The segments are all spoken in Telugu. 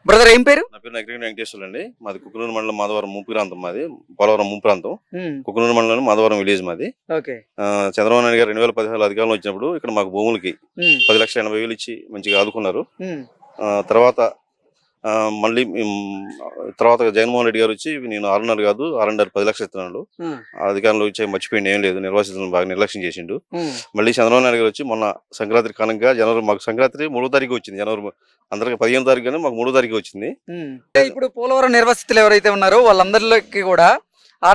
బ్రదర్ ఏం పేరు? నా పేరు నకిరేని వెంకటేశ్వర్లు అండి. మాది కుకునూరు మండలం మాధవరం ముంపు ప్రాంతం. మాది పోలవరం ముంపు ప్రాంతం. కుకునూరు మండలం మాధవరం విలేజ్ మాది. చంద్రబాబు నాయుడు గారు 2016 అధికారంలో వచ్చినప్పుడు ఇక్కడ మాకు భూములకి 10,80,000 ఇచ్చి మంచిగా ఆదుకున్నారు. తర్వాత మళ్ళీ తర్వాత జగన్మోహన్ రెడ్డి గారు వచ్చి నేను 6.5 కాదు 6.5 10 లక్షలు ఇస్తున్నాడు. అధికారంలో వచ్చి మర్చిపోయింది ఏం లేదు, నిర్వాసితులను బాగా నిర్లక్ష్యం చేసిండు. మళ్ళీ చంద్రబాబు నాయుడు గారు వచ్చి మొన్న సంక్రాంతి కారణంగా జనవరి, మాకు సంక్రాంతి 3వ తారీఖు వచ్చింది. జనవరి అందరికి 15వ తారీఖు కానీ మాకు 3వ తారీఖు వచ్చింది. ఇప్పుడు పోలవరం నిర్వాసితులు ఎవరైతే ఉన్నారో వాళ్ళందరికీ కూడా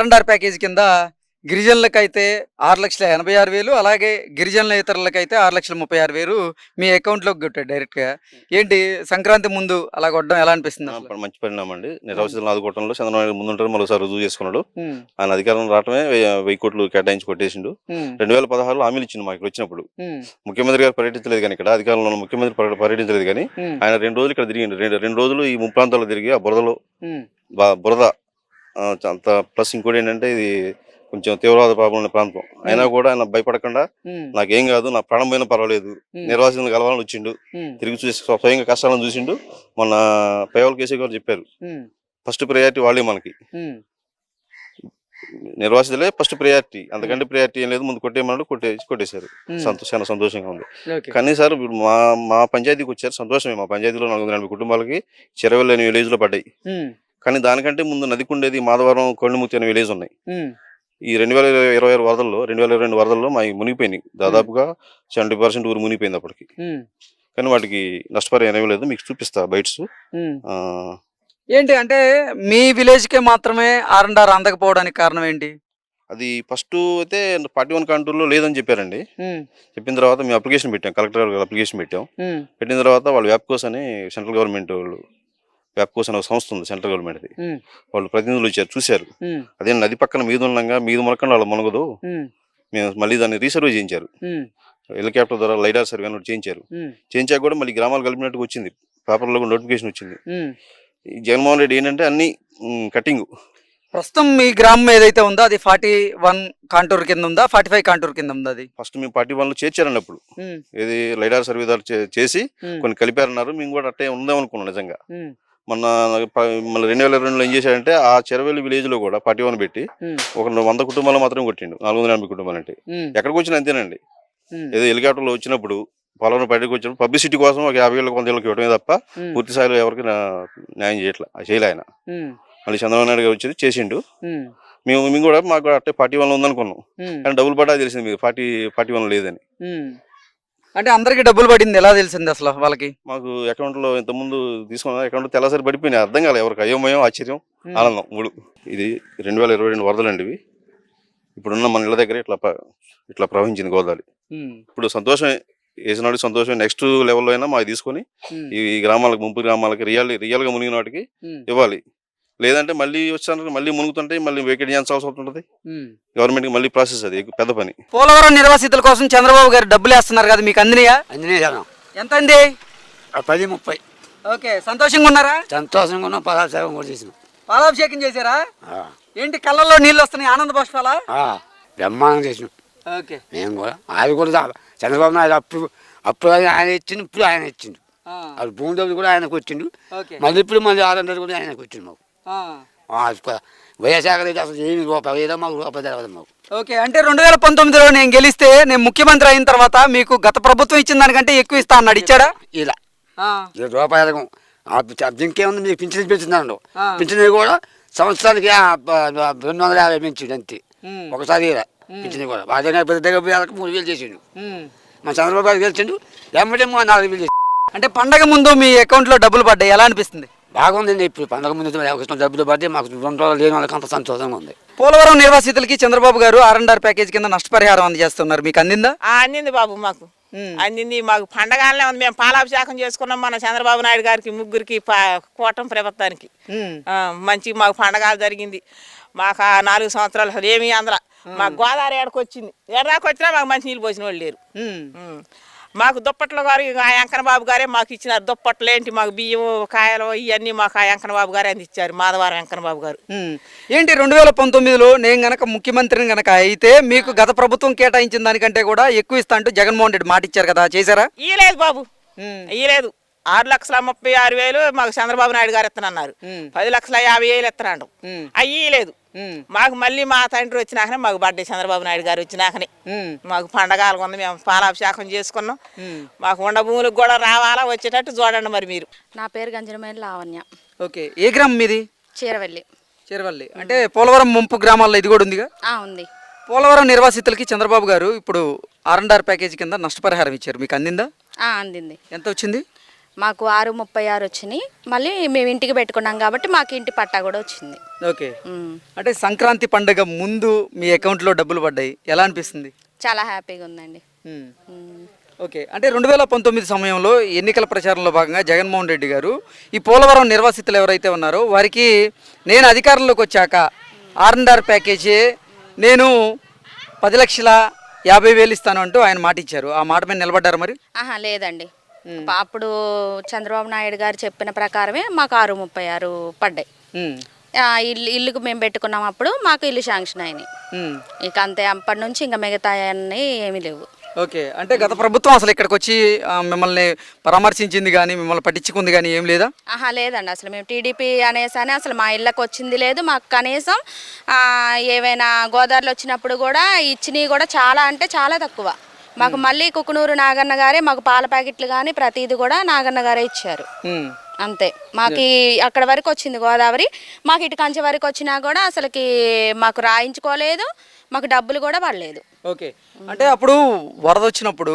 R&R ప్యాకేజ్ కింద గిరిజనులకైతే 6,86,000, అలాగే గిరిజనుల ఇతరులకైతే 6,36,000 మీ అకౌంట్లోకి కొట్టాడు డైరెక్ట్ గా. ఏంటి సంక్రాంతి ముందు అలా కొట్టడం ఎలా అనిపిస్తుంది? మంచి పరిణామం అండి. నిర్వాసితులను ఆదుకోవడంలో చంద్రబాబు నాయుడు ముందుంటారు, మరోసారి రుజువు చేసుకున్నాడు. ఆయన అధికారం రావటమే 1000 కోట్లు కేటాయించి కొట్టేసిండు. 2016లో హామీలు ఇచ్చిండు మాకు ఇక్కడ వచ్చినప్పుడు. ముఖ్యమంత్రి గారు పర్యటించలేదు కానీ, ఇక్కడ అధికారంలో ఉన్న ముఖ్యమంత్రి పర్యటించలేదు కానీ ఆయన 2 రోజులు ఇక్కడ తిరిగిండు. 2 రోజులు ఈ ముంపు ప్రాంతాల్లో తిరిగి ఆ బురదలో బురద అంత ప్లస్ ఇంకోటి ఏంటంటే ఇది కొంచెం తీవ్రవాద ప్రాబ్లం ఉన్న ప్రాంతం అయినా కూడా ఆయన భయపడకుండా నాకేం కాదు, నా ప్రాణం పోయినా పర్వాలేదు, నిర్వాసితులను కలవాలని వచ్చిండు. తిరిగి చూసి స్వయంగా కష్టాలను చూసిండు. మొన్న పేవల్ కేసీ గారు చెప్పారు ఫస్ట్ ప్రయారిటీ వాళ్ళే మనకి, నిర్వాసితులే ఫస్ట్ ప్రయారిటీ, అంతకంటే ప్రయారిటీ ఏం లేదు, ముందు కొట్టేయమన్నాడు, కొట్టేశారు. చాలా సంతోషంగా ఉంది. కానీ సార్ మా పంచాయతీకి వచ్చారు, సంతోషమే. మా పంచాయతీలో 480 కుటుంబాలకి చెరవల్లి అనే విలేజ్ లో పడ్డాయి. కానీ దానికంటే ముందు నదికుండేది మాధవరం, కొండముక్తి అనే విలేజ్ ఉన్నాయి. ఈ 2022 వరదల్లో మా మునిగిపోయినాయి. దాదాపుగా 70% ఊరు మునిగిపోయింది అప్పటికి. కానీ వాటికి నష్టపరిహారం ఏమీ లేదు, మీకు చూపిస్తా బైట్స్. ఏంటి అంటే మీ విలేజ్ కే మాత్రమే R&R అందకపోవడానికి కారణం ఏంటి? అది ఫస్ట్ అయితే పార్టీ 1 కాంటూర్లో లేదని చెప్పారండి. చెప్పిన తర్వాత మేము అప్లికేషన్ పెట్టాం, కలెక్టర్ అప్లికేషన్ పెట్టాం. పెట్టిన తర్వాత వాళ్ళు వ్యాప్కోస్ అని సెంట్రల్ గవర్నమెంట్ వాళ్ళు, వ్యాప్కోస్ అనే సంస్థ ఉంది సెంట్రల్ గవర్నమెంట్, వాళ్ళు ప్రతినిధులు వచ్చారు, చూశారు. అదే నది పక్కన మీద ఉండగా మీద మునకుండా వాళ్ళు మునగదు, మేము మళ్ళీ దాన్ని రీసర్వే చేయించారు. హెలికాప్టర్ ద్వారా లైడార్ సర్వే అని చేయించారు. చేయించాక కూడా మళ్ళీ గ్రామాలు కలిపినట్టుగా వచ్చింది, పేపర్లో కూడా నోటిఫికేషన్ వచ్చింది. జగన్మోహన్ రెడ్డి ఏంటంటే అన్ని కటింగ్. ప్రస్తుతం మీ గ్రామం ఏదైతే ఉందో అది 41 కాంటూర్ కింద ఉందా, 45 కాంటూర్ కింద ఉందా? అది ఫస్ట్ మేము 41లో చేర్చారండి. అప్పుడు ఏది లైడార్ సర్వే ద్వారా చేసి కొన్ని కలిపారన్నారు. మేము కూడా అట్టే ఉందాం అనుకున్నాం నిజంగా. మొన్న మళ్ళీ 2022లో ఏం చేశాడంటే ఆ చెరవేలి విలేజ్ లో కూడా 41 పెట్టి ఒక 100 కుటుంబాలు మాత్రమే కొట్టిండు. 480 కుటుంబాలు అంటే ఎక్కడికి వచ్చినా అంతేనండి. ఏదో హెలికాప్టర్ లో వచ్చినప్పుడు పొలం బయటకు వచ్చినప్పుడు పబ్లిసిటీ కోసం ఒక 50,000 100,000 ఇవ్వడమే తప్ప పూర్తి స్థాయిలో ఎవరికి న్యాయం చేయలే ఆయన. మళ్ళీ చంద్రబాబు నాయుడు గారు వచ్చేది చేసిండు. మేము కూడా మాకు అట్టే 41లో ఉందనుకున్నాం, కానీ డబ్బులు పడ్డా తెలిసింది మీకు 41 లేదని. అంటే అందరికి డబ్బులు పడింది ఎలా తెలిసింది అసలు వాళ్ళకి? మాకు అకౌంట్ లో ఇంత ముందు తీసుకున్న అకౌంట్ తెల్లసరి పడిపోయినాయి, అర్థం కాలేదు ఎవరికి. అయోమయం, ఆశ్చర్యం, ఆనందం మూడు. ఇది 2022 వరదలండి ఇవి. ఇప్పుడున్న మన ఇళ్ళ దగ్గర ఇట్లా ప్రవహించింది గోదావరి. ఇప్పుడు సంతోషమే, వేసినాడు సంతోషమే. నెక్స్ట్ లెవెల్లో అయినా మాకు తీసుకొని ఈ గ్రామాలకు, ముంపు గ్రామాలకి రియల్ గా మునిగిన వాటికి ఇవ్వాలి. లేదంటే మళ్ళీ వచ్చాను మళ్ళీ మునుగుతుంటే మళ్ళీ వేకెట్ చేయాల్సి ఉంటుంది. గవర్నమెంట్ కి మళ్ళీ ప్రాసెస్, అది పెద్ద పని. పోలవరం నిర్వాసితుల కోసం చంద్రబాబు గారు డబ్బులు వేస్తున్నారు కదా, మీకు అందినయా? ఎంత అంది? 10-30. ఓకే, సంతోషంగా ఉన్నారా? సంతోషంగా ఉన్నాం. పాలాభిషేకం కూడా చేసినాం. పాలాభిషేకం చేశారా? ఏంటి కళ్ళల్లో నీళ్ళు వస్తున్నాయి, ఆనంద బాష్పాలా? బ్రహ్మాండం చేసినాం. ఓకే, మేము కూడా అది కూడా చంద్రబాబు నాయుడు అప్పుడు ఆయన ఇచ్చిండు, ఇప్పుడు ఆయన ఇచ్చిండు. అది భూమి డబ్బులు కూడా ఆయనకు వచ్చిండు. మళ్ళీ ఇప్పుడు మళ్ళీ 600 కూడా ఆయనకు వచ్చిండు మాకు. వైఎస్ఆర్ రెడ్డి అసలు ఏమి రూపాయి ఏదో మాకు రూపాయి తెలియదు మాకు. ఓకే, అంటే 2019లో నేను గెలిస్తే నేను ముఖ్యమంత్రి అయిన తర్వాత మీకు గత ప్రభుత్వం ఇచ్చిన దానికంటే ఎక్కువ ఇస్తా అన్నాడు, ఇచ్చాడా? ఇలా రూపాయలకు ఇంకేముంది, మీకు పింఛన్ పెంచుతున్నాడు. పింఛన్ కూడా సంవత్సరానికి 250 పెంచిండు అంతే. ఒకసారి ఇలా పింఛన్ కూడా అదే పెద్ద 3,000 చేసిండు. మన చంద్రబాబు గారు గెలిచిండు, ఎమ్మటే 4,000 చేసిండు. అంటే పండగ ముందు మీ అకౌంట్లో డబ్బులు పడ్డాయి, ఎలా అనిపిస్తుంది? బాగుందండి. ఇప్పుడు పండుగ ముందు డబ్బులు పడితే మాకు 2 రోజులు లేని వాళ్ళకి అంత సంతోషంగా ఉంది. పోలవరం నిర్వాసితులకి చంద్రబాబు గారు R&R ప్యాకేజ్ కింద నష్టపరిహారం అందజేస్తున్నారు, మీకు అందిందా? అందింది బాబు, మాకు అందింది. మాకు పండగలనే ఉంది. మేము పాలాభిషేకం చేసుకున్నాం మన చంద్రబాబు నాయుడు గారికి, ముగ్గురికి, కూటమి ప్రభుత్వానికి. మంచి మాకు పండగలు జరిగింది. మాకు 4 సంవత్సరాలు ఏమీ అందరూ మాకు గోదావరి ఏడకు వచ్చింది. ఏడాకు వచ్చినా మాకు మంచి నీళ్ళు పోసిన వాళ్ళు లేరు. మాకు దుప్పట్లు గారు ఆ వెంకన్న బాబు గారే మాకు ఇచ్చినారు. దుప్పట్లు ఏంటి మాకు బియ్యం, కాయలు ఇవన్నీ మాకు ఆ వెంకన్న బాబు గారే అందించారు, మాధవరం వెంకన్న బాబు గారు. ఏంటి 2019లో నేను గనక ముఖ్యమంత్రిని గనక అయితే మీకు గత ప్రభుత్వం కేటాయించిన దానికంటే కూడా ఎక్కువ ఇస్తా అంటూ జగన్మోహన్ రెడ్డి మాట ఇచ్చారు కదా, చేశారా? ఇయ్యలేదు బాబు, ఇయ్యలేదు. 6,36,000 మాకు చంద్రబాబు నాయుడు గారు ఇస్తానన్నారు. 10,50,000 ఇస్తున్నాడు. అయ్యి లేదు. మాకు మళ్ళీ మా తండ్రి వచ్చినాకనే మాకు బర్త్డే చంద్రబాబు నాయుడు గారు వచ్చినాకనే మాకు పండగలు ఉంది. మేము పాలాభిషేకం చేసుకున్నాం. మాకు ఉండ భూములకు కూడా రావాలా, వచ్చేటట్టు చూడండి మరి మీరు. నా పేరు గంజనమైన లావణ్య. ఓకే, ఏ గ్రామం మీది? చీరవల్లి. చీరవల్లి అంటే పోలవరం ముంపు గ్రామాల్లో ఇది కూడా ఉందిగా? ఉంది. పోలవరం నిర్వాసితులకి చంద్రబాబు గారు ఇప్పుడు R&R ప్యాకేజీ కింద నష్టపరిహారం ఇచ్చారు. మీకు అందిందా? అందింది. ఎంత వచ్చింది? మాకు 6,36 వచ్చినాయి. మళ్ళీ మేము ఇంటికి పెట్టుకున్నాం కాబట్టి మాకు ఇంటి పట్టా కూడా వచ్చింది. ఓకే, అంటే సంక్రాంతి పండుగ ముందు మీ అకౌంట్లో డబ్బులు పడ్డాయి, ఎలా అనిపిస్తుంది? చాలా హ్యాపీగా ఉందండి. ఓకే, అంటే 2019 సమయంలో ఎన్నికల ప్రచారంలో భాగంగా జగన్మోహన్ రెడ్డి గారు ఈ పోలవరం నిర్వాసితులు ఎవరైతే ఉన్నారో వారికి నేను అధికారంలోకి వచ్చాక R&R ప్యాకేజీ నేను 10,50,000 ఇస్తాను అంటూ ఆయన మాట ఇచ్చారు. ఆ మాట మీద నిలబడ్డారు మరి? లేదండి. అప్పుడు చంద్రబాబు నాయుడు గారు చెప్పిన ప్రకారమే మాకు 6,36 పడ్డాయి. ఇల్లుకు మేము పెట్టుకున్నాం. అప్పుడు మాకు ఇల్లు శాంక్షన్ అయినాయి. ఇక అంతే, అప్పటి నుంచి ఇంకా మిగతా అన్నీ ఏమీ లేవు. ఓకే, అంటే గత ప్రభుత్వం అసలు ఇక్కడికి వచ్చి మిమ్మల్ని పరామర్శించింది కానీ మిమ్మల్ని పట్టించుకుంది కానీ ఏం లేదా? లేదండి. అసలు మేము టీడీపీ అనేసానే అసలు మా ఇళ్ళకి వచ్చింది లేదు. మాకు కనీసం ఏవైనా గోదావరిలో వచ్చినప్పుడు కూడా ఇచ్చినవి కూడా చాలా అంటే చాలా తక్కువ. మాకు మళ్ళీ కుకునూరు నాగన్న గారే మాకు పాల ప్యాకెట్లు కానీ ప్రతిదీ కూడా నాగన్న గారే ఇచ్చారు. అంతే, మాకు అక్కడ వరకు వచ్చింది గోదావరి. మాకు ఇటు కంచె వరకు వచ్చినా కూడా అసలుకి మాకు రాయించుకోలేదు, మాకు డబ్బులు కూడా పడలేదు. ఓకే, అంటే అప్పుడు వరద వచ్చినప్పుడు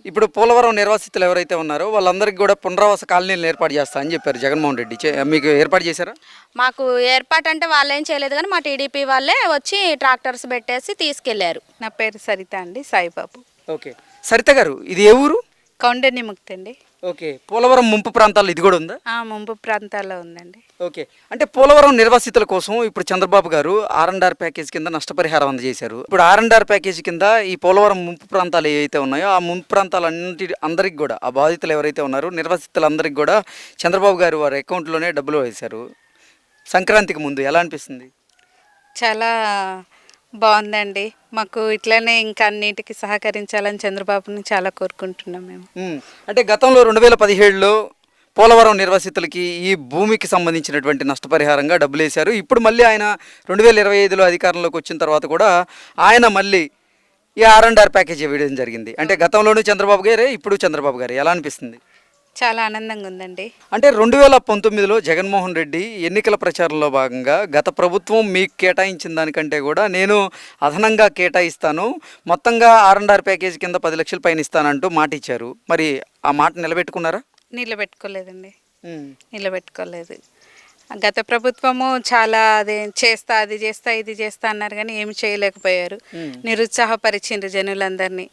ఇప్పుడు పోలవరం నిర్వాసితులు ఎవరైతే ఉన్నారో వాళ్ళందరికీ కూడా పునరావాస కాలనీలు ఏర్పాటు చేస్తా అని చెప్పారు జగన్మోహన్ రెడ్డి. మీకు ఏర్పాటు చేశారా? మాకు ఏర్పాటు అంటే వాళ్ళు ఏం చేయలేదు కానీ మా టీడీపీ వాళ్ళే వచ్చి ట్రాక్టర్స్ పెట్టేసి తీసుకెళ్లారు. నా పేరు సరిత అండి, సాయిబాబు. ఓకే, సరిత గారు ఇది ఏ ఊరు? కౌండెన్నిముక్తి అండి. ఓకే, పోలవరం ముంపు ప్రాంతాల్లో ఇది కూడా ఉందా? ముంపు ప్రాంతాల్లో ఉందండి. ఓకే, అంటే పోలవరం నిర్వాసితుల కోసం ఇప్పుడు చంద్రబాబు గారు R&R ప్యాకేజ్ కింద నష్టపరిహారం అందజేశారు. ఇప్పుడు R&R ప్యాకేజ్ కింద ఈ పోలవరం ముంపు ప్రాంతాలు ఏవైతే ఉన్నాయో ఆ ముంపు ప్రాంతాలన్నింటి కూడా ఆ బాధితులు ఎవరైతే ఉన్నారో నిర్వాసితులందరికీ కూడా చంద్రబాబు గారు వారి అకౌంట్లోనే డబ్బులు వేశారు. సంక్రాంతికి ముందు ఎలా అనిపిస్తుంది? చాలా బాగుందండి. మాకు ఇట్లనే ఇంకా అన్నిటికీ సహకరించాలని చంద్రబాబుని చాలా కోరుకుంటున్నాం మేము. అంటే గతంలో 2017లో పోలవరం నిర్వాసితులకి ఈ భూమికి సంబంధించినటువంటి నష్టపరిహారంగా డబ్బులు వేశారు. ఇప్పుడు మళ్ళీ ఆయన 2025లో అధికారంలోకి వచ్చిన తర్వాత కూడా ఆయన మళ్ళీ ఈ R&R ప్యాకేజ్ ఇవ్వడం జరిగింది. అంటే గతంలోనూ చంద్రబాబు గారే, ఇప్పుడు చంద్రబాబు గారే, ఎలా అనిపిస్తుంది? చాలా ఆనందంగా ఉందండి. అంటే 2019లో జగన్మోహన్ రెడ్డి ఎన్నికల ప్రచారంలో భాగంగా గత ప్రభుత్వం మీకు కేటాయించిన దానికంటే కూడా నేను అదనంగా కేటాయిస్తాను, మొత్తంగా R&R ప్యాకేజ్ కింద 10 లక్షల పైన ఇస్తానంటూ మాట ఇచ్చారు. మరి ఆ మాట నిలబెట్టుకున్నారా? నిలబెట్టుకోలేదండి, నిలబెట్టుకోలేదు. గత ప్రభుత్వము చాలా అది చేస్తా ఇది చేస్తా అన్నారు కానీ ఏమి చేయలేకపోయారు. నిరుత్సాహపరిచిండ్రు జనులందరినీ.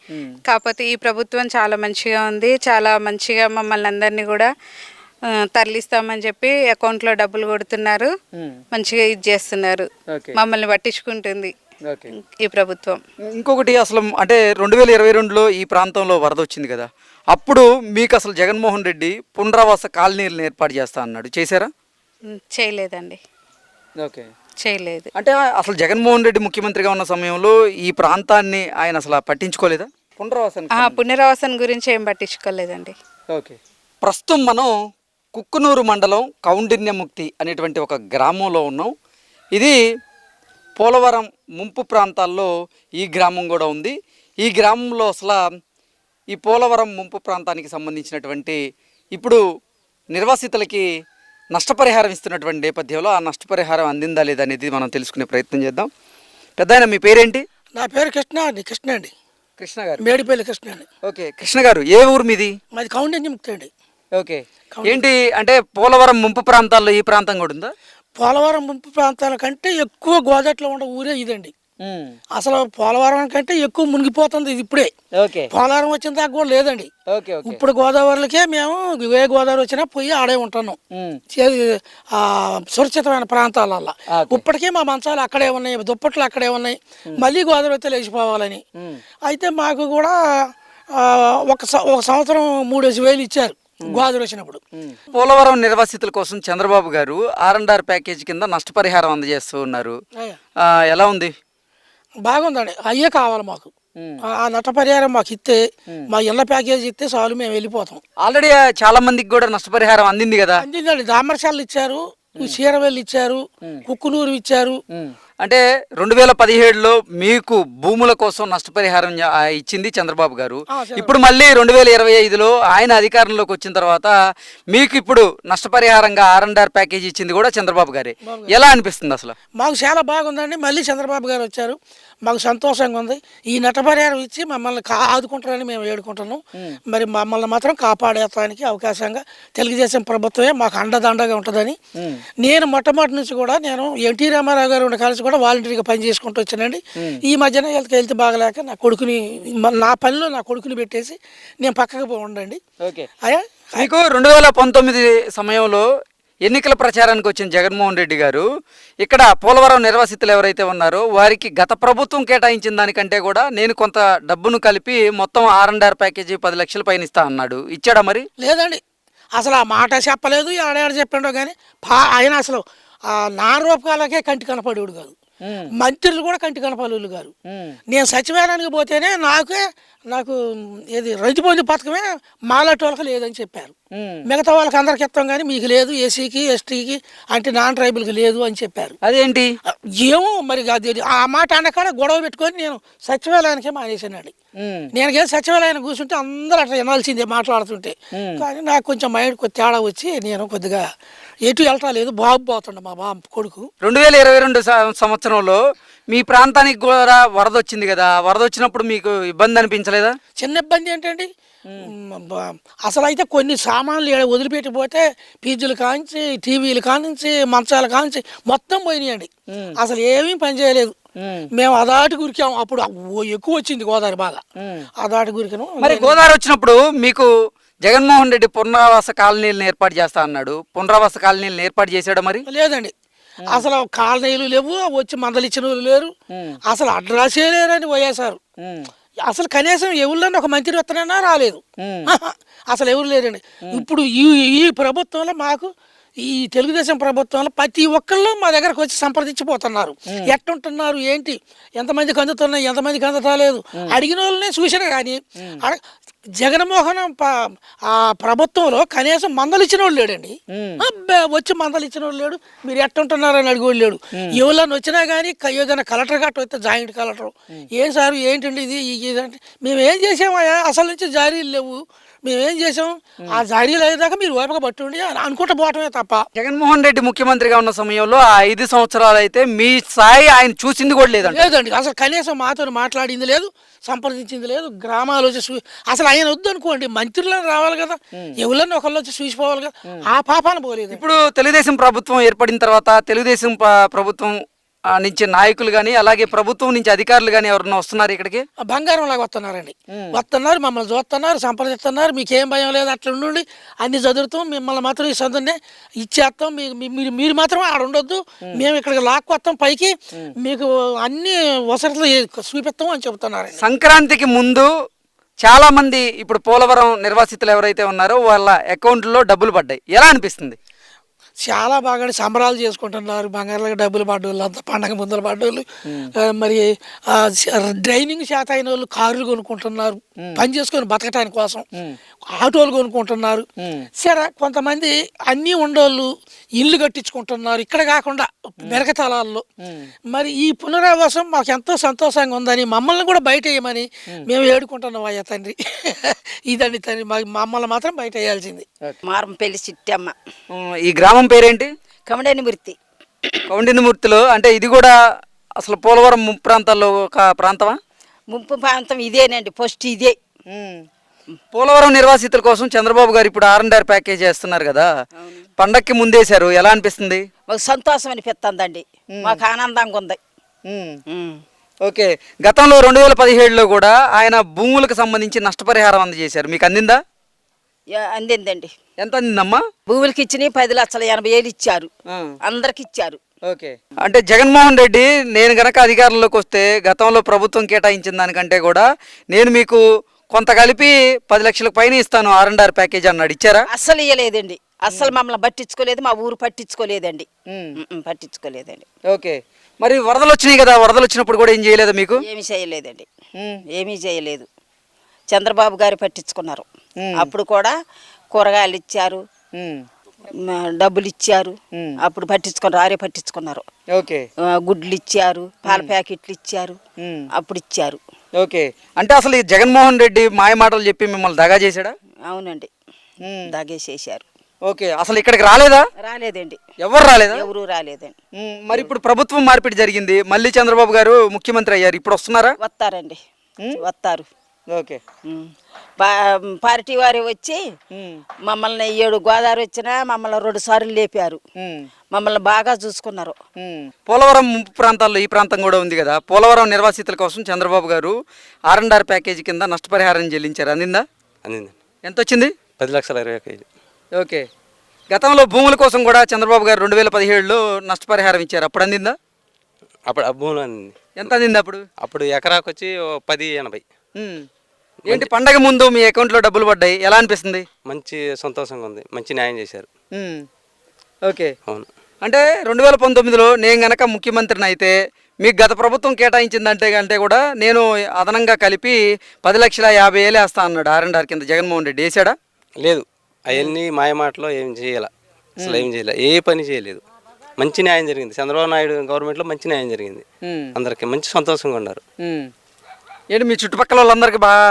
కాకపోతే ఈ ప్రభుత్వం చాలా మంచిగా ఉంది. చాలా మంచిగా మమ్మల్ని అందరినీ కూడా తరలిస్తామని చెప్పి అకౌంట్లో డబ్బులు కొడుతున్నారు. మంచిగా ఇది చేస్తున్నారు. మమ్మల్ని పట్టించుకుంటుంది ఈ ప్రభుత్వం. ఇంకొకటి అసలు అంటే 2022లో ఈ ప్రాంతంలో వరద వచ్చింది కదా, అప్పుడు మీకు అసలు జగన్మోహన్ రెడ్డి పునరావాస కాలనీలను ఏర్పాటు చేస్తా అన్నాడు, చేశారా? చేయలేదండి. ఓకే, చేయలేదు. అంటే అసలు జగన్మోహన్ రెడ్డి ముఖ్యమంత్రిగా ఉన్న సమయంలో ఈ ప్రాంతాన్ని ఆయన అసలు పట్టించుకోలేదా? పునరావాసం గురించి ఏం పట్టించుకోలేదండి. ఓకే, ప్రస్తుతం మనం కుక్కునూరు మండలం కౌండిన్యముక్తి అనేటువంటి ఒక గ్రామంలో ఉన్నాం. ఇది పోలవరం ముంపు ప్రాంతాల్లో ఈ గ్రామం కూడా ఉంది. ఈ గ్రామంలో అసలు ఈ పోలవరం ముంపు ప్రాంతానికి సంబంధించినటువంటి ఇప్పుడు నిర్వాసితులకి నష్టపరిహారం ఇస్తున్నటువంటి నేపథ్యంలో ఆ నష్టపరిహారం అందిందా లేదా అనేది మనం తెలుసుకునే ప్రయత్నం చేద్దాం. పెద్దాయన మీ పేరేంటి? నా పేరు కృష్ణ అండి. కృష్ణ గారు, మేడిపల్లి కృష్ణ అండి. ఓకే, కృష్ణ గారు ఏ ఊరు మీది? మాది కౌండెన్నిముక్తి అండి. ఓకే, ఏంటి అంటే పోలవరం ముంపు ప్రాంతాల్లో ఈ ప్రాంతం కూడా ఉందా? పోలవరం ముంపు ప్రాంతాల కంటే ఎక్కువ గోదాట్లో ఉండే ఊరే ఇదండి. అసలు పోలవరం కంటే ఎక్కువ మునిగిపోతుంది ఇది ఇప్పుడే. పోలవరం వచ్చిన దాకా కూడా లేదండి. ఇప్పుడు గోదావరికే మేము ఏ గోదావరి వచ్చినా పోయి ఆడే ఉంటున్నాం సురక్షితమైన ప్రాంతాలల్లో. ఇప్పటికే మా మంచాలు అక్కడే ఉన్నాయి, దుప్పట్లు అక్కడే ఉన్నాయి, మళ్ళీ గోదావరి అయితే లేచిపోవాలని. అయితే మాకు కూడా ఒక సంవత్సరం 3,000 ఇచ్చారు గోదావరి వచ్చినప్పుడు. పోలవరం నిర్వాసితుల కోసం చంద్రబాబు గారు R&R ప్యాకేజ్ కింద నష్టపరిహారం అందజేస్తూ ఉన్నారు, ఎలా ఉంది? బాగుందండి, అయ్యే కావాలి మాకు. ఆ నష్టపరిహారం మాకు ఇస్తే మా ఇళ్ళ ప్యాకేజ్ ఇస్తే చాలు మేము వెళ్ళిపోతాం. ఆల్రెడీ చాలా మందికి కూడా నష్టపరిహారం అందింది కదా. అందిందండి, దామరశాలు ఇచ్చారు, చీరవెల్లి ఇచ్చారు, కుక్కునూరు ఇచ్చారు. అంటే 2017లో మీకు భూముల కోసం నష్టపరిహారం ఇచ్చింది చంద్రబాబు గారు. ఇప్పుడు మళ్ళీ 2025లో ఆయన అధికారంలోకి వచ్చిన తర్వాత మీకు ఇప్పుడు నష్టపరిహారంగా R&R ప్యాకేజ్ ఇచ్చింది కూడా చంద్రబాబు గారే. ఎలా అనిపిస్తుంది అసలు? మాకు చాలా బాగుందండి. మళ్ళీ చంద్రబాబు గారు వచ్చారు, మాకు సంతోషంగా ఉంది. ఈ నష్టపరిహారం ఇచ్చి మమ్మల్ని ఆదుకుంటారని మేము వేడుకుంటున్నాం. మరి మమ్మల్ని మాత్రం కాపాడేతానికి అవకాశంగా తెలుగుదేశం ప్రభుత్వమే మాకు అండదండగా ఉంటుందని నేను మొట్టమొదటి నుంచి కూడా నేను ఎన్టీ రామారావు గారు ఉన్న కలిసి కూడా వాలంటీర్గా పని చేసుకుంటూ వచ్చానండి. ఈ మధ్యన హెల్త్ బాగలేక నా కొడుకుని నా పనిలో నా కొడుకుని పెట్టేసి నేను పక్కకు ఉండండి. అయ్యా మీకు 2019 సమయంలో ఎన్నికల ప్రచారానికి వచ్చిన జగన్మోహన్ రెడ్డి గారు ఇక్కడ పోలవరం నిర్వాసితులు ఎవరైతే ఉన్నారో వారికి గత ప్రభుత్వం కేటాయించిన దానికంటే కూడా నేను కొంత డబ్బును కలిపి మొత్తం R&R ప్యాకేజీ 10 లక్షల పైన ఇస్తా అన్నాడు. ఇచ్చాడా మరి? లేదండి, అసలు ఆ మాట చెప్పలేదు. ఆడాడు చెప్పిండో కానీ ఆయన అసలు నా రూపకాలకే కంటి కనపడేవాడు కాదు. మంత్రులు కూడా కంటి కనపడేవాళ్ళు గారు. నేను సచివాలయానికి పోతేనే నాకు ఏది రైతు బంధు పథకమే మాలాంటి వాళ్ళకి లేదని చెప్పారు. మిగతా వాళ్ళకి అందరికి ఇస్తాం కానీ మీకు లేదు, ఎస్సీకి ఎస్టీకి అంటే నాన్ ట్రైబుల్కి లేదు అని చెప్పారు. అదేంటి ఏమో మరి అది ఆ మాట అన్నకాడ గొడవ పెట్టుకొని నేను సచివాలయానికే మానేసానండి. నేను సచివాలయాన్ని కూర్చుంటే అందరూ అట్లా వినాల్సిందే మాట్లాడుతుంటే. కానీ నాకు కొంచెం మైండ్ తేడా వచ్చి నేను కొద్దిగా ఎటు వెళ్తా లేదు, బాబు పోతుండ మా బాబు కొడుకు. 2022 సంవత్సరంలో మీ ప్రాంతానికి కూడా వరద వచ్చింది కదా. వరద వచ్చినప్పుడు మీకు ఇబ్బంది అనిపించలేదా? చిన్న ఇబ్బంది ఏంటండి, అసలు అయితే కొన్ని సామాన్లు వదిలిపెట్టిపోతే ఫీజులు కాంచి, టీవీలు కానించి, మంచాలు కానించి మొత్తం పోయినాయండి. అసలు ఏమీ పని చేయలేదు. మేము అదాటి గురికాము. అప్పుడు ఎక్కువ వచ్చింది గోదావరి బాగా, అదాటి గురికాము. మరి గోదావరి వచ్చినప్పుడు మీకు జగన్మోహన్ రెడ్డి పునరావాస కాలనీలను ఏర్పాటు చేస్తా అన్నాడు. పునరావాస కాలనీలను ఏర్పాటు చేశాడు మరి? లేదండి, అసలు కాలనీలు లేవు, వచ్చి మందలిచ్చిన వాళ్ళు లేరు, అసలు అడ్రస్సే లేరని పోయేశారు. అసలు కనీసం ఎవరిలోనే ఒక మంత్రి వస్తానన్నా రాలేదు, అసలు ఎవరు లేరండి. ఇప్పుడు ఈ ప్రభుత్వంలో మాకు ఈ తెలుగుదేశం ప్రభుత్వంలో ప్రతి ఒక్కళ్ళు మా దగ్గరకు వచ్చి సంప్రదించిపోతున్నారు. ఎట్టుంటున్నారు, ఏంటి, ఎంతమందికి అందుతున్నాయి, ఎంతమందికి అందటాలేదు అడిగిన వాళ్ళనే చూసినా కానీ జగన్మోహన్ ఆ ప్రభుత్వంలో కనీసం మందలు ఇచ్చిన వాళ్ళు లేడండి. వచ్చి మందలు ఇచ్చిన వాళ్ళు లేడు, మీరు ఎట్టుంటున్నారని అడిగేవాళ్ళు లేడు. ఎవరన్నా వచ్చినా కానీ ఏదైనా కలెక్టర్ గట్ట వస్తే జాయింట్ కలెక్టర్ ఏం సార్ ఏంటండి ఇది అంటే మేము ఏం చేసామయ్యా, అసలు నుంచి జారీలు లేవు, మేమేం చేసాం, ఆ జారీలు అయ్యేదాకా మీరు ఓపిక పట్టుండి అనుకుంటూ పోవటమే తప్ప. జగన్మోహన్ రెడ్డి ముఖ్యమంత్రిగా ఉన్న సమయంలో ఆ 5 సంవత్సరాలు అయితే మీ స్థాయి ఆయన చూసింది కూడా లేదండి. అసలు కనీసం మాతో మాట్లాడింది లేదు, సంప్రదించింది లేదు. గ్రామాలు వచ్చి అసలు ఆయన వద్దు అనుకోండి, మంత్రులను రావాలి కదా, ఎవరన్నా ఒకళ్ళు వచ్చి చూసిపోవాలి కదా, ఆ పాపాన పోలేదు. ఇప్పుడు తెలుగుదేశం ప్రభుత్వం ఏర్పడిన తర్వాత తెలుగుదేశం ప్రభుత్వం నుంచి నాయకులు కానీ అలాగే ప్రభుత్వం నుంచి అధికారులు కానీ ఎవరన్నా వస్తున్నారు ఇక్కడికి? బంగారం లాగా వస్తున్నారండి, వస్తున్నారు, మమ్మల్ని చూస్తున్నారు, సంప్రదిస్తున్నారు. మీకేం భయం లేదు, అట్లా ఉండి అన్ని చదువుతాం, మిమ్మల్ని మాత్రం ఈ చదువునే ఇచ్చేస్తాం, మీరు మాత్రం ఆడ ఉండొద్దు, మేము ఇక్కడికి లాక్కొస్తాం పైకి, మీకు అన్ని వసతులు చూపిస్తాం అని చెబుతున్నారు. సంక్రాంతికి ముందు చాలా మంది ఇప్పుడు పోలవరం నిర్వాసితులు ఎవరైతే ఉన్నారో వాళ్ళ అకౌంట్లో డబ్బులు పడ్డాయి. ఎలా అనిపిస్తుంది? చాలా బాగా సంబరాలు చేసుకుంటున్నారు. బంగారులకు డబ్బులు పడ్డోళ్ళు, అంతా పండగ ముందర పడ్డోళ్ళు, మరి డ్రైనింగ్ శాత అయిన వాళ్ళు కారులు కొనుక్కుంటున్నారు పని చేసుకొని బతకటానికి కోసం, ఆటోలు కొనుక్కుంటున్నారు. సరే కొంతమంది అన్నీ ఉండోళ్ళు ఇల్లు కట్టించుకుంటున్నారు ఇక్కడ కాకుండా మెరకతలాల్లో. మరి ఈ పునరావాసం మాకు ఎంతో సంతోషంగా ఉందని మమ్మల్ని కూడా బయట వేయమని మేము ఏడుకుంటున్నాం. అయ్యా తండ్రి, ఇదండి తండ్రి, మమ్మల్ని మాత్రం బయట వేయాల్సింది. మారంపల్లి చిట్టమ్మ. ఈ గ్రామం పేరేంటి? కమడేనిమూర్తి. కౌండినిమూర్తిలో అంటే ఇది కూడా అసలు పోలవరం ముంపు ప్రాంతాల్లో ఒక ప్రాంతమా? ముంపు ప్రాంతం ఇదేనండి, ఫస్ట్ ఇదే. పోలవరం నిర్వాసితుల కోసం చంద్రబాబు గారు ఇప్పుడు R&R ప్యాకేజ్ చేస్తున్నారు కదా, పండక్కి ముందేశారు. ఎలా అనిపిస్తుంది? మాకు సంతోషం అనిపిస్తుందండి, మాకు ఆనందంగా ఉంది. ఓకే, గతంలో 2017లో కూడా ఆయన భూములకు సంబంధించి నష్టపరిహారం అందజేశారు, మీకు అందిందా? అందిందండి. ఎంత అందిందమ్మా? భూములకి ఇచ్చిన 10,80,000 ఇచ్చారు, అందరికి ఇచ్చారు. ఓకే, అంటే జగన్మోహన్ రెడ్డి నేను గనక అధికారంలోకి వస్తే గతంలో ప్రభుత్వం కేటాయించిన దానికంటే కూడా నేను మీకు కొంత కలిపి 10 లక్షలకు పైన ఇస్తాను R&R ప్యాకేజ్ అన్నాడు. ఇచ్చారా? అస్సలు ఇవ్వలేదండి, అస్సలు మమ్మల్ని పట్టించుకోలేదు, మా ఊరు పట్టించుకోలేదండి. పట్టించుకోలేదండి. ఓకే. మరి వరదలు వచ్చినాయి కదా, వరదలు వచ్చినప్పుడు కూడా ఏం చేయలేదా మీకు? ఏమీ చేయలేదండి, ఏమీ చేయలేదు. చంద్రబాబు గారు పట్టించుకున్నారు. అప్పుడు కూడా కూరగాయలు ఇచ్చారు, డబ్బులు ఇచ్చారు. అప్పుడు పట్టించుకున్నారు. ఓకే. గుడ్లు ఇచ్చారు, పాల ప్యాకెట్లు ఇచ్చారు, అప్పుడు ఇచ్చారు. ఓకే. అంటే అసలు ఈ జగన్మోహన్ రెడ్డి మాయ మాటలు చెప్పి మిమ్మల్ని దగా చేశాడా? అవునండి, దాగేసేసారు. ఓకే. అసలు ఇక్కడికి రాలేదా? రాలేదండి, ఎవరు రాలేదా? ఎవరు రాలేదండి. మరి ఇప్పుడు ప్రభుత్వం మార్పిడి జరిగింది, మళ్ళీ చంద్రబాబు గారు ముఖ్యమంత్రి అయ్యారు, ఇప్పుడు వస్తున్నారా? వస్తారండి, వస్తారు. ఓకే. పార్టీ వారు వచ్చి మమ్మల్ని 7 గోదావరి వచ్చినా మమ్మల్ని 2 సార్లు లేపారు. మమ్మల్ని బాగా చూసుకున్నారు. పోలవరం ముంపు ప్రాంతాల్లో ఈ ప్రాంతం కూడా ఉంది కదా, పోలవరం నిర్వాసితుల కోసం చంద్రబాబు గారు R&R ప్యాకేజీ కింద నష్టపరిహారం చెల్లించారు, అందిందా? అందింది. ఎంత వచ్చింది? 10,20,000. ఓకే. గతంలో భూముల కోసం కూడా చంద్రబాబు గారు 2017లో నష్టపరిహారం ఇచ్చారు, అప్పుడు అందిందా? అప్పుడు ఆ భూములు అందింది. ఎంత అందింది అప్పుడు? అప్పుడు ఎకరాకు వచ్చి 10,80. ఏంటి పండగ ముందు మీ అకౌంట్లో డబ్బులు పడ్డాయి, ఎలా అనిపిస్తుంది? మంచి సంతోషంగా ఉంది, మంచి న్యాయం చేశారు. ఓకే. అవును. అంటే 2019లో నేను గనక ముఖ్యమంత్రిని అయితే మీకు గత ప్రభుత్వం కేటాయించిందంటే కూడా నేను అదనంగా కలిపి 10,50,000 వేస్తా అన్నాడు R&R కింద జగన్మోహన్ రెడ్డి, వేసాడా? లేదు, అవన్నీ మాయమాటలో ఏం చేయాల, అసలు ఏం చేయలే, ఏ పని చేయలేదు. మంచి న్యాయం జరిగింది, చంద్రబాబు నాయుడు గవర్నమెంట్లో మంచి న్యాయం జరిగింది, అందరికి మంచి సంతోషంగా ఉన్నారు. ఏంటి మీ చుట్టుపక్కల వాళ్ళందరికీ బాగా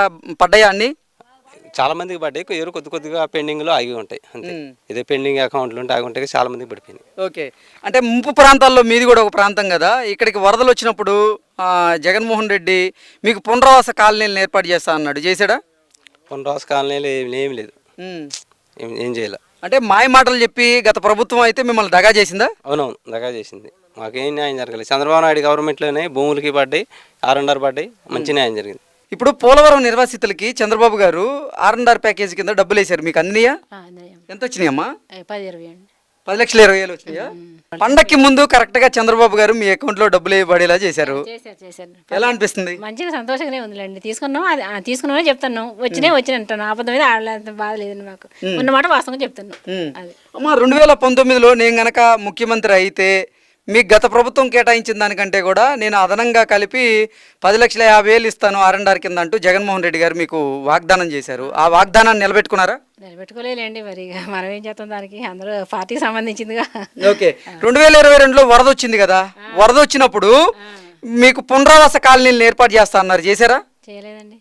పడ్డాయా అన్నీ? చాలా మందికి పడ్డాయి, ఎవరు కొద్దిగా పెండింగ్లో ఆగి ఉంటాయి అంతే. ఇదే పెండింగ్ అకౌంట్లు ఉంటే ఆగి ఉంటాయి, చాలా మందికి పడిపోయినాయి. ఓకే. అంటే ముంపు ప్రాంతాల్లో మీది కూడా ఒక ప్రాంతం కదా, ఇక్కడికి వరదలు వచ్చినప్పుడు జగన్మోహన్ రెడ్డి మీకు పునరావాస కాలనీలను ఏర్పాటు చేస్తా అన్నాడు, చేశాడా? పునరావాస కాలనీలు ఏం లేదు, ఏం చేయాలి. అంటే మాయ మాటలు చెప్పి గత ప్రభుత్వం అయితే మిమ్మల్ని దగా చేసిందా? అవునవును, దగా చేసింది, మాకేం న్యాయం జరగలేదు. చంద్రబాబు నాయుడు గవర్నమెంట్లోనే భూములకి పడ్డాయి, R&R పడ్డాయి, మంచి న్యాయం జరిగింది. ఇప్పుడు పోలవరం నిర్వాసితులకి చంద్రబాబు గారు R&R ప్యాకేజీ కింద డబ్బులు వేశారు, మీకు అందినాయా? ఎంత వచ్చినాయమ్మా? 10,20,000 వచ్చినాయా? పండక్కి ముందు కరెక్ట్ గా చంద్రబాబు గారు మీ అకౌంట్ లో డబ్బులు పడేలా చేశారు, ఎలా అనిపిస్తుంది? మంచిగా సంతోషంగానే ఉందిలేండి. తీసుకున్నాం, అది తీసుకున్నామని చెప్తాను, వచ్చిన అంటాను, ఆపద మీద ఆడలేంత బాధ లేదండి మాకు, ఉన్నమాట వాస్తవంగా చెప్తాను. అమ్మా 2019లో నేను గనక ముఖ్యమంత్రి అయితే మీకు గత ప్రభుత్వం కేటాయించిన దానికంటే కూడా నేను అదనంగా కలిపి 10,50,000 ఇస్తాను R&R కింద అంటూ జగన్మోహన్ రెడ్డి గారు మీకు వాగ్దానం చేశారు, ఆ వాగ్దానాన్ని నిలబెట్టుకున్నారా? నిలబెట్టుకోలేండి, మరి మనం ఏం చేస్తాం, దానికి అందరూ పార్టీకి సంబంధించిందిగా. ఓకే. 2022లో వరద వచ్చింది కదా, వరద వచ్చినప్పుడు మీకు పునరావాస కాలనీలను ఏర్పాటు చేస్తా అన్నారు, చేశారా? చేయలేదండి,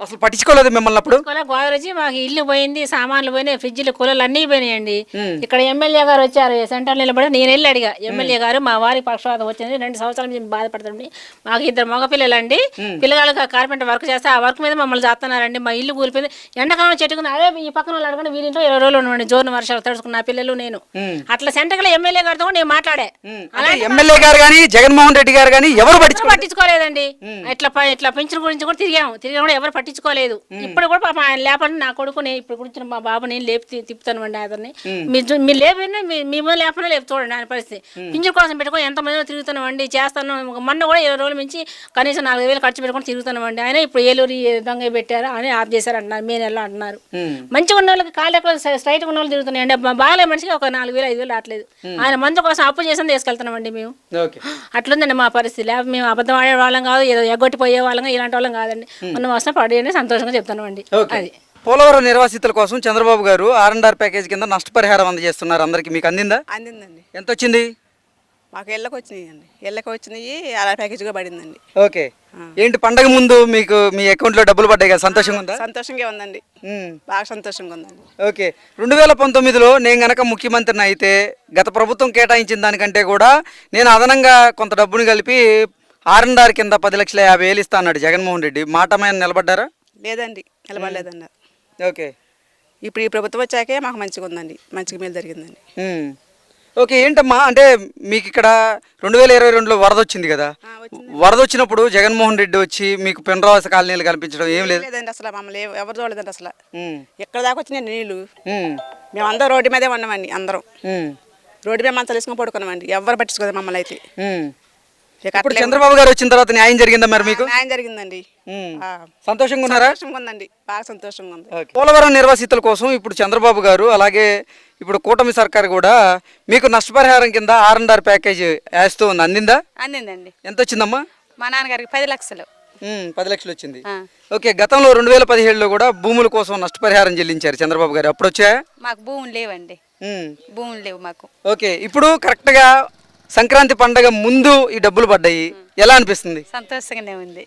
అసలు పట్టించుకోలేదు మిమ్మల్ని అప్పుడు? గోదావరి వచ్చి మాకు ఇల్లు పోయింది, సామాన్లు పోయినాయి, ఫ్రిడ్జ్లు కూలర్లు అన్నీ పోయినాయండి. ఇక్కడ ఎమ్మెల్యే గారు వచ్చారు, సెంటర్ నిలబడి నేను వెళ్ళి అడిగా, ఎమ్మెల్యే గారు మా వారికి పక్షవాతం వచ్చింది, 2 సంవత్సరాల నుంచి బాధపడుతుంది, మాకు 2 మగపిల్లలు అండి, పిల్లగాళ్ళకి కార్పెంటర్ వర్క్ చేస్తే ఆ వర్క్ మీద మమ్మల్ని చేస్తున్నారండి, మా ఇల్లు కూలిపోయింది, ఎండాకాలం చెట్టుకుని అదే ఈ పక్కన వాళ్ళు అడగండి, వీళ్ళింట్లో 20 రోజులు ఉండండి, జోరున వర్షాలు తడుచుకున్న పిల్లలు నేను అట్లా సెంటర్లో ఎమ్మెల్యే గారితో కూడా నేను మాట్లాడే, ఎమ్మెల్యే గారు కానీ జగన్మోహన్ రెడ్డి గారు కానీ ఎవరు పట్టించుకోలేదండి. ఇట్లా పెన్షన్ గురించి కూడా తిరిగాము కూడా ఎవరు పట్టించుకోలేదు. ఇప్పుడు కూడా పాప ఆయన లేపండి, నా కొడుకుని ఇప్పుడు గురించి మా బాబు నేను లేపి తిప్పుతాను అండి, అతన్ని మీరు లేపండి, మీ మీద లేపనే లేపు చూడండి ఆయన పరిస్థితి. పింఛన్ కోసం పెట్టుకొని ఎంతమందిలో తిరుగుతున్నామండి, చేస్తాను. మొన్న కూడా 20 రోజుల నుంచి కనీసం 4,000 ఖర్చు పెట్టుకొని తిరుగుతున్నామండి. ఆయన ఇప్పుడు ఏలూరు దొంగ పెట్టారు అని ఆఫ్ చేశారు అంటున్నారు, మే నెలలో అంటున్నారు. మంచిగా ఉన్న వాళ్ళకి కాళ్ళు ఎక్కడ స్ట్రైట్గా ఉన్న వాళ్ళు తిరుగుతున్నాయండి, బాగాలే మనిషికి ఒక 4,000 5,000 రావట్లేదు. ఆయన మందు కోసం అప్పు చేసి తీసుకెళ్తున్నామండి మేము. అట్లుందండి మా పరిస్థితి. లేకపోతే మేము అబద్ధం ఆడే వాళ్ళం కాదు, ఏదో ఎగ్గొట్టిపోయే వాళ్ళం ఇలాంటి వాళ్ళం కాదండి. మొన్న వస్తే పడి సంతోషంగా చెప్తానండి. అది పోలవరం నిర్వాసితుల కోసం చంద్రబాబు గారు R&R ప్యాకేజ్ కింద నష్టపరిహారం అందజేస్తున్నారు అందరికి, మీకు అందిందా? అందిందండి. ఎంత వచ్చింది? మాకు ఇళ్ళకి వచ్చినాయి, అలా ప్యాకేజ్గా పడిందండి. ఓకే. ఏంటి పండగ ముందు మీకు మీ అకౌంట్లో డబ్బులు పడ్డాయి కదా, సంతోషంగా ఉందా? సంతోషంగా ఉందండి, బాగా సంతోషంగా ఉందండి. ఓకే. 2019లో నేను గనక ముఖ్యమంత్రిని అయితే గత ప్రభుత్వం కేటాయించిన దానికంటే కూడా నేను అదనంగా కొంత డబ్బుని కలిపి R&R కింద 10,50,000 ఇస్తా అన్నాడు జగన్మోహన్ రెడ్డి, మాట మీద నిలబడ్డారా? లేదండి, నిలబడలేదండి. ఓకే. ఇప్పుడు ఈ ప్రభుత్వం వచ్చాకే మాకు మంచిగా ఉందండి, మంచిగా మేలు జరిగిందండి. ఓకే. ఏంటమ్మా అంటే మీకు ఇక్కడ 2022లో వరద వచ్చింది కదా, వరద వచ్చినప్పుడు జగన్మోహన్ రెడ్డి వచ్చి మీకు పునరావాస కాలనీలు కల్పించడం ఏం లేదండి, అసలు మమ్మల్ని ఎవరు చూడలేదండి. అసలు ఎక్కడ దాకా వచ్చినాయి నీళ్ళు, మేము అందరం రోడ్డు మీదే ఉన్నామండి, అందరం రోడ్డు మీద మంచాలు వేసుకొని పడుకున్నామండి, ఎవరు పట్టించుకోదు మమ్మల్ని అయితే. ఇప్పుడు చంద్రబాబు గారు వచ్చిన తర్వాత న్యాయం జరిగిందా మరి మీకు? న్యాయం జరిగిందండి. సంతోషంగా ఉన్నారా? సంతోషంగా ఉందండి, బాగా సంతోషంగా ఉంది. పోలవరం నిర్వాసితుల కోసం ఇప్పుడు చంద్రబాబు గారు అలాగే ఇప్పుడు కూటమి సర్కార్ కూడా మీకు నష్టపరిహారం కింద R&R ప్యాకేజ్ వేస్తూ ఉంది. అందిందా? అందిందండి. ఎంత వచ్చిందమ్మా? మా నాన్నగారికి 10 లక్షలు. 10 లక్షలు వచ్చింది. ఓకే, గతంలో 2017లో కూడా భూముల కోసం నష్టపరిహారం చెల్లించారు చంద్రబాబు గారు, అప్పుడు వచ్చాయా? మాకు భూములు లేవండి, భూములు లేవు మాకు. ఓకే, ఇప్పుడు కరెక్ట్గా సంక్రాంతి పండగ ముందు ఈ డబ్బులు పడ్డాయి, ఎలా అనిపిస్తుంది? సంతోషంగానే ఉంది.